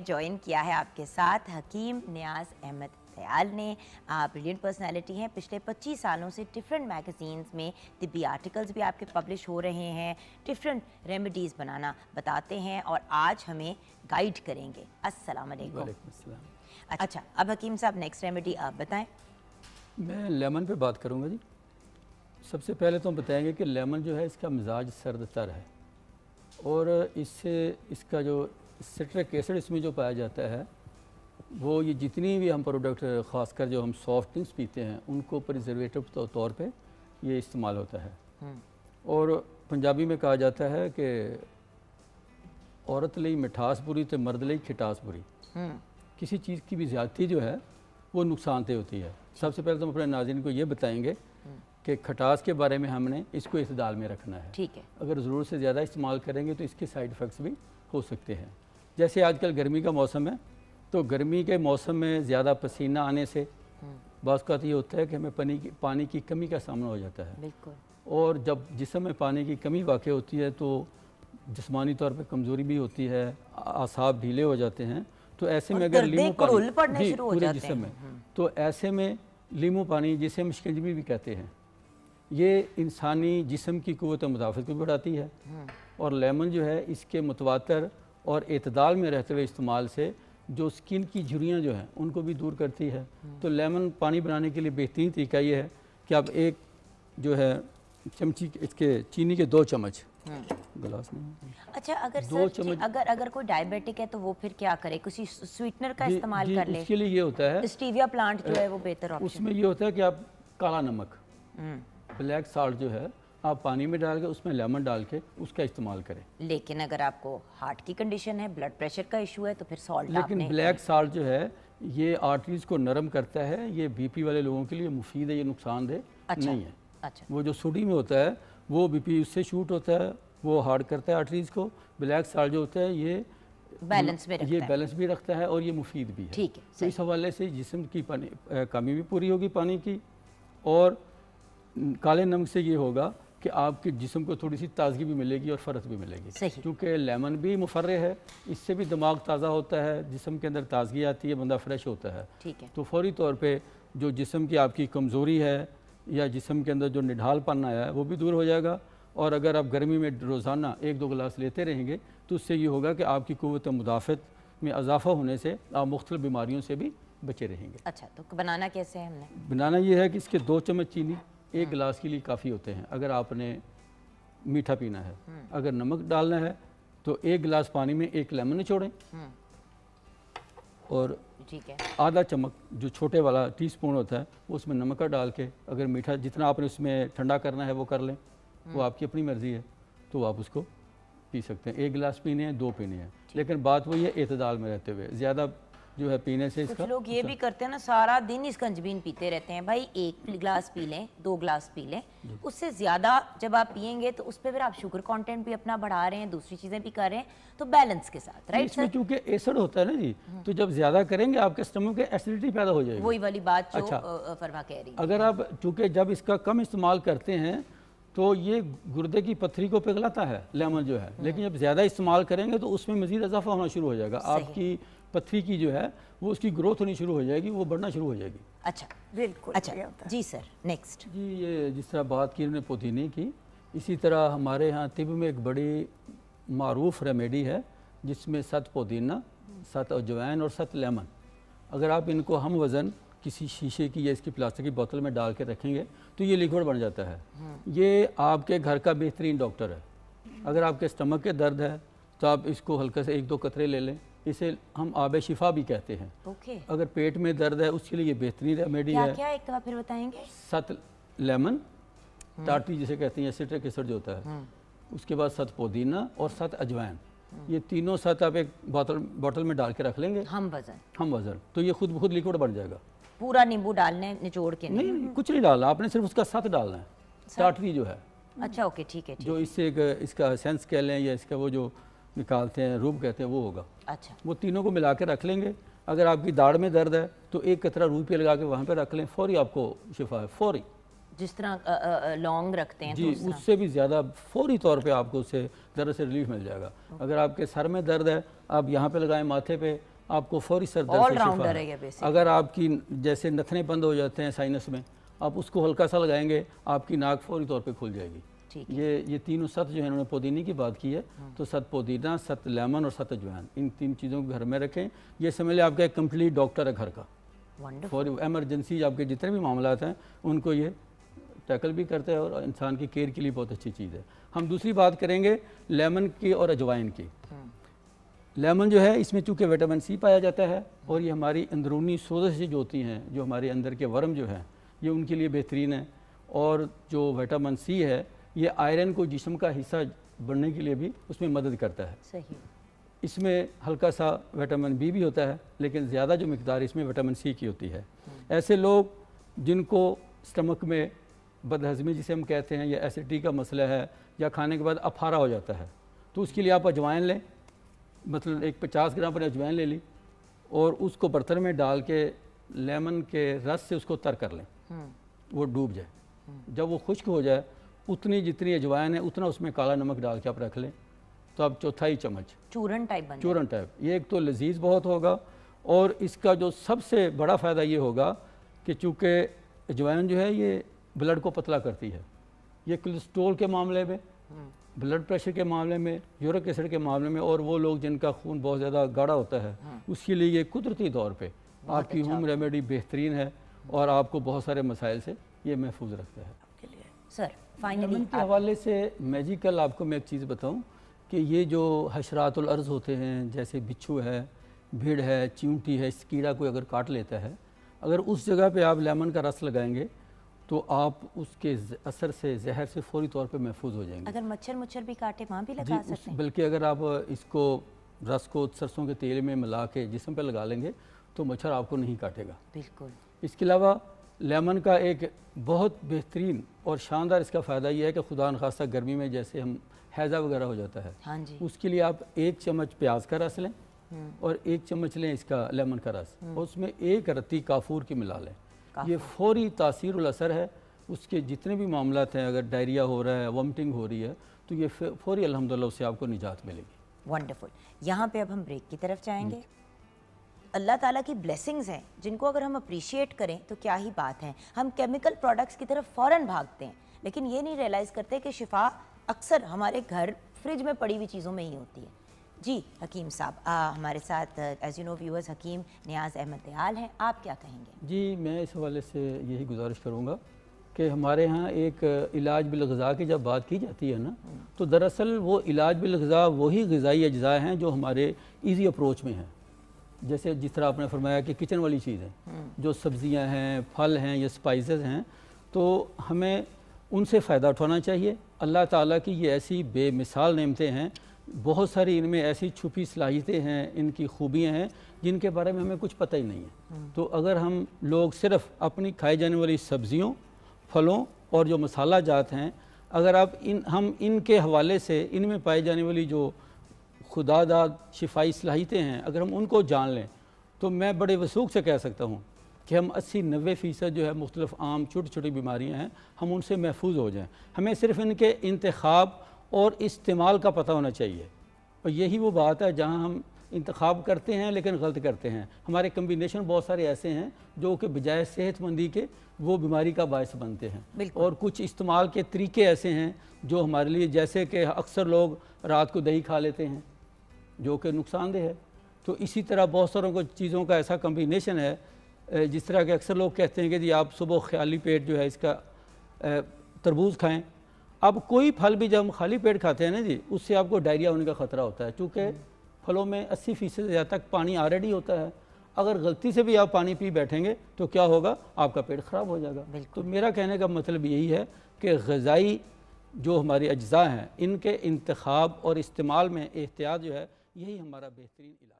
Join کیا ہے آپ کے ساتھ حکیم نیاز احمد دیال نے. آپ بریلینٹ پرسنالٹی ہیں. پچھلے 25 سالوں سے ڈفرینٹ میگزینز میں طبی آرٹیکلز بھی آپ کے پبلش ہو رہے ہیں. ڈفرینٹ ریمیڈیز بنانا بتاتے ہیں اور آج ہمیں گائیڈ کریں گے. السلام علیکم. وعلیکم السلام. اچھا اب حکیم صاحب نیکسٹ ریمیڈی آپ بتائیں. میں لیمن پہ بات کروں گا جی. سب سے پہلے تو ہم بتائیں گے کہ لیمن جو ہے اس کا مزاج سرد تر ہے اور اس سے اس کا جو سٹرک ایسڈ اس میں جو پایا جاتا ہے وہ یہ جتنی بھی ہم پروڈکٹ خاص کر جو ہم سافٹ ڈرنکس پیتے ہیں ان کو پریزرویٹو طور پہ یہ استعمال ہوتا ہے. اور پنجابی میں کہا جاتا ہے کہ عورت لئی مٹھاس بری تو مرد لئی کھٹاس بری. کسی چیز کی بھی زیادتی جو ہے وہ نقصان دہ ہوتی ہے. سب سے پہلے تو ہم اپنے ناظرین کو یہ بتائیں گے کہ کھٹاس کے بارے میں ہم نے اس کو اعتدال میں رکھنا ہے. ٹھیک ہے. اگر ضرورت سے زیادہ استعمال کریں گے تو اس کے سائیڈ ایفیکٹس بھی ہو سکتے ہیں. جیسے آج کل گرمی کا موسم ہے تو گرمی کے موسم میں زیادہ پسینہ آنے سے بعض اوقات یہ ہوتا ہے کہ ہمیں پانی کی کمی کا سامنا ہو جاتا ہے. بالکل. اور جب جسم میں پانی کی کمی واقع ہوتی ہے تو جسمانی طور پہ کمزوری بھی ہوتی ہے, اعصاب ڈھیلے ہو جاتے ہیں. تو ایسے میں اگر لیمو پانی پورے جسم میں تو ایسے میں لیمو پانی جسے ہم شکنجبی بھی کہتے ہیں یہ انسانی جسم کی قوت مدافعت کو بڑھاتی ہے. اور لیمن جو ہے اس کے متواتر اور اعتدال میں رہتے ہوئے استعمال سے جو سکن کی جھریاں جو ہیں ان کو بھی دور کرتی ہے. تو لیمن پانی بنانے کے لیے بہترین طریقہ یہ ہے کہ آپ ایک جو ہے چمچی اس کے چینی کے 2 چمچ گلاس نہیں. اچھا اگر کوئی ڈائبیٹک ہے تو وہ پھر کیا کرے؟ کسی سویٹنر کا استعمال کر لے؟ اس کے لیے یہ ہوتا ہے اسٹیویا پلانٹ جو ہے وہ بہتر آپشن. اس میں یہ ہوتا ہے کہ آپ کالا نمک بلیک سالٹ جو ہے آپ پانی میں ڈال کے اس میں لیمن ڈال کے اس کا استعمال کریں. لیکن اگر آپ کو ہارٹ کی کنڈیشن ہے, بلڈ پریشر کا ایشو ہے تو پھر سالٹ. لیکن بلیک سالٹ جو ہے یہ آرٹریز کو نرم کرتا ہے. یہ بی پی والے لوگوں کے لیے مفید ہے, یہ نقصان دہ نہیں ہے. وہ جو سوڈی میں ہوتا ہے وہ بی پی اس سے شوٹ ہوتا ہے, وہ ہارڈ کرتا ہے آرٹریز کو. بلیک سالٹ جو ہوتا ہے یہ بیلنس بھی رکھتا ہے اور یہ مفید بھی ہے. ٹھیک ہے. تو اس حوالے سے جسم کی کمی بھی پوری ہوگی پانی کی. اور کالے نمک سے یہ ہوگا کہ آپ کے جسم کو تھوڑی سی تازگی بھی ملے گی اور فرق بھی ملے گی. کیونکہ لیمن بھی مفرح ہے, اس سے بھی دماغ تازہ ہوتا ہے, جسم کے اندر تازگی آتی ہے, بندہ فریش ہوتا ہے. تو فوری طور پہ جو جسم کی آپ کی کمزوری ہے یا جسم کے اندر جو نڈھال پن آیا ہے وہ بھی دور ہو جائے گا. اور اگر آپ گرمی میں روزانہ 1-2 گلاس لیتے رہیں گے تو اس سے یہ ہوگا کہ آپ کی قوت مدافعت میں اضافہ ہونے سے آپ مختلف بیماریوں سے بھی بچے رہیں گے. اچھا تو بنانا کیسے ہے ہم نے؟ بنانا یہ ہے کہ اس کے 2 چمچ چینی 1 گلاس کے لیے کافی ہوتے ہیں اگر آپ نے میٹھا پینا ہے. اگر نمک ڈالنا ہے تو 1 گلاس پانی میں 1 لیمن نچوڑیں اور آدھا چمچ جو چھوٹے والا ٹی سپون ہوتا ہے وہ اس میں نمک کا ڈال کے اگر میٹھا جتنا آپ نے اس میں ٹھنڈا کرنا ہے وہ کر لیں, وہ آپ کی اپنی مرضی ہے, تو آپ اس کو پی سکتے ہیں. 1 گلاس پینے ہیں 2 پینے ہیں, لیکن بات وہی ہے اعتدال میں رہتے ہوئے. زیادہ جو ہے پینے سے کچھ لوگ یہ بھی کرتے ہیں نا, سارا دن اسکنجبین پیتے رہتے ہیں. بھائی 1 گلاس پی لیں, 2 گلاس پی لیں, اس سے زیادہ جب آپ پیئیں گے تو اس پہ پھر آپ شوگر کانٹینٹ بھی اپنا بڑھا رہے ہیں, دوسری چیزیں بھی کر رہے ہیں, تو بیلنس کے ساتھ. رائٹ اس میں چونکہ ایسڈ ہوتا ہے نا جی, تو جب زیادہ کریں گے آپ کے اسٹمک میں ایسیڈیٹی پیدا ہو جائے گی. وہی والی بات جو فرما کہہ رہی ہے. اگر آپ چونکہ جب اس کا کم استعمال کرتے ہیں تو یہ گردے کی پتھری کو پگھلاتا ہے لیمن جو ہے, لیکن جب زیادہ استعمال کریں گے تو اس میں مزید اضافہ ہونا شروع ہو جائے گا. آپ کی پتھری کی جو ہے وہ اس کی گروتھ ہونی شروع ہو جائے گی, وہ بڑھنا شروع ہو جائے گی. اچھا بالکل. اچھا جی سر نیکسٹ. جی یہ جس طرح بات کی انہوں نے پودینے کی, اسی طرح ہمارے ہاں طب میں ایک بڑی معروف ریمیڈی ہے جس میں 7 پودینہ, 7 اجوائن اور 7 لیمن. اگر آپ ان کو ہم وزن کسی شیشے کی یا اس کی پلاسٹک کی بوتل میں ڈال کے رکھیں گے تو یہ لیکوڈ بن جاتا ہے. یہ آپ کے گھر کا بہترین ڈاکٹر ہے. اگر آپ کے اسٹمک کے درد ہے تو آپ اس کو ہلکا سے 1-2 قطرے لے لیں, اسے ہم آب شفا بھی کہتے ہیں. اگر پیٹ میں درد ہے اس کے لیے یہ بہترین ریمیڈی ہے. کیا ایک دفعہ پھر بتائیں گے؟ 7 لیمن, ٹاٹری جسے کہتے ہیں, سٹرک ایسڈ جو ہوتا ہے, اس کے بعد 7 پودینہ اور 7 اجوائن. یہ تینوں 7 آپ ایک بوتل میں ڈال کے رکھ لیں گے ہم وزن, تو یہ خود بخود لیکوڈ بن جائے گا. پورا نیمبو ڈالنا ہے نچوڑ کے؟ نہیں کچھ نہیں ڈالنا, آپ نے صرف اس کا 7 ڈالنا ہے, ٹاٹری جو ہے. اچھا اوکے ٹھیک ہے. جو اس سے اس کا سینس کہہ لیں یا اس کا وہ جو نکالتے ہیں روب کہتے ہیں وہ ہوگا. اچھا وہ تینوں کو ملا کے رکھ لیں گے. اگر آپ کی داڑھ میں درد ہے تو 1 قطرہ روح پہ لگا کے وہاں پہ رکھ لیں, فوری آپ کو شفا ہے, فوری. جس طرح لونگ رکھتے ہیں جی اس سے بھی زیادہ فوری طور پہ آپ کو اس سے درد سے ریلیف مل جائے گا. اگر آپ کے سر میں درد ہے آپ یہاں پہ لگائیں ماتھے پہ, آپ کو فوری سر درد سے شفا ہے. اگر آپ کی جیسے نتھنے بند ہو جاتے ہیں سائنس میں, آپ اس کو ہلکا سا لگائیں گے آپ کی ناک فوری طور پہ کھل جائے گی. یہ تینوں ست جو ہے انہوں نے پودینے کی بات کی ہے, تو ست پودینہ, ست لیمن اور ست اجوائن, ان 3 چیزوں کو گھر میں رکھیں. یہ سمجھ لیں آپ کا ایک کمپلیٹ ڈاکٹر ہے گھر کا. فوری ایمرجنسی آپ کے جتنے بھی معاملات ہیں ان کو یہ ٹیکل بھی کرتا ہے اور انسان کی کیئر کے لیے بہت اچھی چیز ہے. ہم دوسری بات کریں گے لیمن کی اور اجوائن کی. لیمن جو ہے اس میں چونکہ وٹامن سی پایا جاتا ہے اور یہ ہماری اندرونی سوزش جو ہوتی ہیں, جو ہمارے اندر کے ورم جو ہیں, یہ ان کے لیے بہترین ہے. اور جو وٹامن سی ہے یہ آئرن کو جسم کا حصہ بننے کے لیے بھی اس میں مدد کرتا ہے. صحیح. اس میں ہلکا سا وٹامن بی بھی ہوتا ہے لیکن زیادہ جو مقدار اس میں وٹامن سی کی ہوتی ہے. ایسے لوگ جن کو اسٹمک میں بد ہضمی جسے ہم کہتے ہیں یا ایسیڈیٹی کا مسئلہ ہے یا کھانے کے بعد افارا ہو جاتا ہے, تو اس کے لیے آپ اجوائن لیں. مطلب ایک 50 گرام پر اجوائن لے لی اور اس کو برتن میں ڈال کے لیمن کے رس سے اس کو تر کر لیں, وہ ڈوب جائے. جب وہ خشک ہو جائے اتنی جتنی اجوائن ہے اتنا اس میں کالا نمک ڈال کے آپ رکھ لیں, تو آپ 1/4 چمچ چورن ٹائپ یہ ایک تو لذیذ بہت ہوگا. اور اس کا جو سب سے بڑا فائدہ یہ ہوگا کہ چونکہ اجوائن جو ہے یہ بلڈ کو پتلا کرتی ہے. یہ کولیسٹرول کے معاملے میں, بلڈ پریشر کے معاملے میں, یورک ایسڈ کے معاملے میں, اور وہ لوگ جن کا خون بہت زیادہ گاڑھا ہوتا ہے اس کے لیے یہ قدرتی طور پہ آپ کی ہوم ریمیڈی بہترین ہے اور آپ کو بہت سارے مسائل سے یہ محفوظ رکھتا ہے. سر فائنلی کے حوالے سے میجیکل آپ کو میں ایک چیز بتاؤں کہ یہ جو حشرات الارض ہوتے ہیں جیسے بچھو ہے, بھیڑ ہے, چیونٹی ہے, اس کیڑا کوئی اگر کاٹ لیتا ہے, اگر اس جگہ پہ آپ لیمن کا رس لگائیں گے تو آپ اس کے اثر سے, زہر سے فوری طور پہ محفوظ ہو جائیں گے. اگر مچھر بھی کاٹے وہاں بھی لگا سکتے ہیں؟ بلکہ اگر آپ اس کو رس کو سرسوں کے تیل میں ملا کے جسم پہ لگا لیں گے تو مچھر آپ کو نہیں کاٹے گا. بالکل. اس کے علاوہ لیمن کا ایک بہت بہترین اور شاندار اس کا فائدہ یہ ہے کہ خدا نخواستہ گرمی میں جیسے ہم ہیضہ وغیرہ ہو جاتا ہے, اس کے لیے آپ 1 چمچ پیاز کا رس لیں اور 1 چمچ لیں اس کا لیمن کا رس, اور اس میں 1 رتی کافور کی ملا لیں. یہ فوری تاثیر الاثر ہے. اس کے جتنے بھی معاملات ہیں, اگر ڈائریا ہو رہا ہے, وامٹنگ ہو رہی ہے, تو یہ فوری الحمدللہ اس سے آپ کو نجات ملے گی. ونڈرفل. یہاں پہ اب ہم بریک کی طرف جائیں گے. اللہ تعالیٰ کی بلیسنگز ہیں جن کو اگر ہم اپریشیٹ کریں تو کیا ہی بات ہے. ہم کیمیکل پروڈکٹس کی طرف فوراً بھاگتے ہیں لیکن یہ نہیں ریئلائز کرتے کہ شفا اکثر ہمارے گھر فریج میں پڑی ہوئی چیزوں میں ہی ہوتی ہے. جی حکیم صاحب ہمارے ساتھ ایز یو نو ویورز حکیم نیاز احمد دیال ہیں, آپ کیا کہیں گے؟ جی میں اس حوالے سے یہی گزارش کروں گا کہ ہمارے ہاں ایک علاج بالغذا کی جب بات کی جاتی ہے نا, تو دراصل وہ علاج بالغذا وہی غذائی اجزاء ہیں جو ہمارے ایزی اپروچ میں ہیں. جیسے جس طرح آپ نے فرمایا کہ کچن والی چیزیں جو سبزیاں ہیں, پھل ہیں یا سپائسز ہیں, تو ہمیں ان سے فائدہ اٹھانا چاہیے. اللہ تعالیٰ کی یہ ایسی بے مثال نعمتیں ہیں, بہت ساری ان میں ایسی چھپی صلاحیتیں ہیں, ان کی خوبیاں ہیں جن کے بارے میں ہمیں کچھ پتہ ہی نہیں ہے. تو اگر ہم لوگ صرف اپنی کھائی جانے والی سبزیوں, پھلوں اور جو مسالہ جات ہیں, اگر ہم ان کے حوالے سے ان میں پائی جانے والی جو خدا داد شفائی صلاحیتیں ہیں اگر ہم ان کو جان لیں تو میں بڑے وثوق سے کہہ سکتا ہوں کہ ہم 80-90% جو ہے مختلف عام چھوٹی چھوٹی بیماریاں ہیں ہم ان سے محفوظ ہو جائیں. ہمیں صرف ان کے انتخاب اور استعمال کا پتہ ہونا چاہیے, اور یہی وہ بات ہے جہاں ہم انتخاب کرتے ہیں لیکن غلط کرتے ہیں. ہمارے کمبینیشن بہت سارے ایسے ہیں جو کہ بجائے صحت مندی کے وہ بیماری کا باعث بنتے ہیں, اور کچھ استعمال کے طریقے ایسے ہیں جو ہمارے لیے, جیسے کہ اکثر لوگ رات کو دہی کھا لیتے ہیں جو کہ نقصان دہ ہے. تو اسی طرح بہت ساروں کو چیزوں کا ایسا کمبینیشن ہے, جس طرح کہ اکثر لوگ کہتے ہیں کہ جی آپ صبح خالی پیٹ جو ہے اس کا تربوز کھائیں. اب کوئی پھل بھی جب ہم خالی پیٹ کھاتے ہیں نا جی, اس سے آپ کو ڈائریا ہونے کا خطرہ ہوتا ہے, چونکہ پھلوں میں 80% سے زیادہ تک پانی آلریڈی ہوتا ہے. اگر غلطی سے بھی آپ پانی پی بیٹھیں گے تو کیا ہوگا, آپ کا پیٹ خراب ہو جائے گا. تو میرا کہنے کا مطلب یہی ہے کہ غذائی جو ہماری اجزاء ہیں ان کے انتخاب اور استعمال میں احتیاط جو ہے یہی ہمارا بہترین علاج ہے.